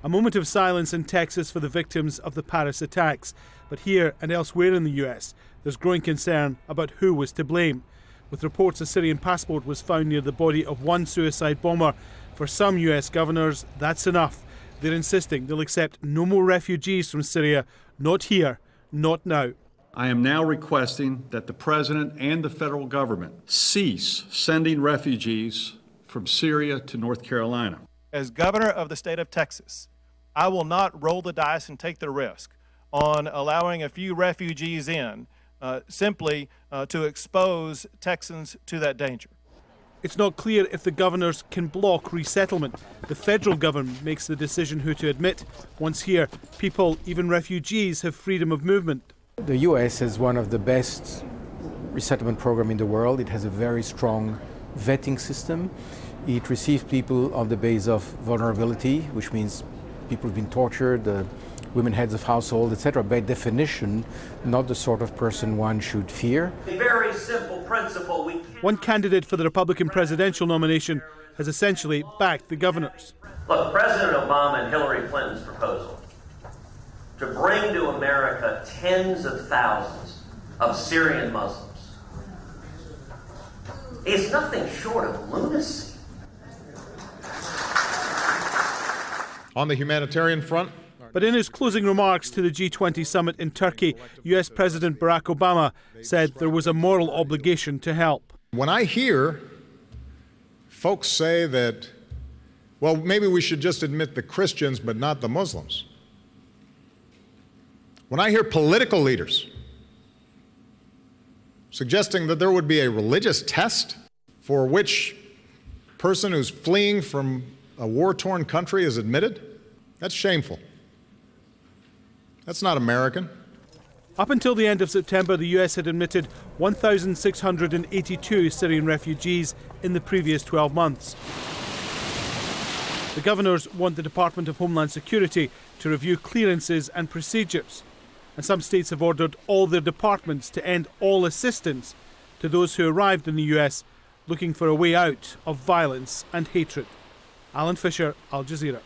A moment of silence in Texas for the victims of the Paris attacks. But here and elsewhere in the US, there's growing concern about who was to blame. With reports a Syrian passport was found near the body of one suicide bomber. For some US governors, that's enough. They're insisting they'll accept no more refugees from Syria. Not here, not now. I am now requesting that the President and the federal government cease sending refugees from Syria to North Carolina. As governor of the state of Texas, I will not roll the dice and take the risk on allowing a few refugees in simply to expose Texans to that danger. It's not clear if the governors can block resettlement. The federal government makes the decision who to admit. Once here, people, even refugees, have freedom of movement. The US has one of the best resettlement programs in the world. It has a very strong vetting system. It receives people on the basis of vulnerability, which means people have been tortured, women heads of household, etc. By definition, not the sort of person one should fear. A very simple principle. One candidate for the Republican presidential nomination has essentially backed the governors. Look, President Obama and Hillary Clinton's proposal to bring to America tens of thousands of Syrian Muslims is nothing short of lunacy. On the humanitarian front. But in his closing remarks to the G20 summit in Turkey, US President Barack Obama said there was a moral obligation to help. When I hear folks say that, well, maybe we should just admit the Christians but not the Muslims. When I hear political leaders suggesting that there would be a religious test for which person who's fleeing from a war-torn country is admitted, that's shameful. That's not American. Up until the end of September, the US had admitted 1,682 Syrian refugees in the previous 12 months. The governors want the Department of Homeland Security to review clearances and procedures. And some states have ordered all their departments to end all assistance to those who arrived in the US looking for a way out of violence and hatred. Alan Fisher, Al Jazeera.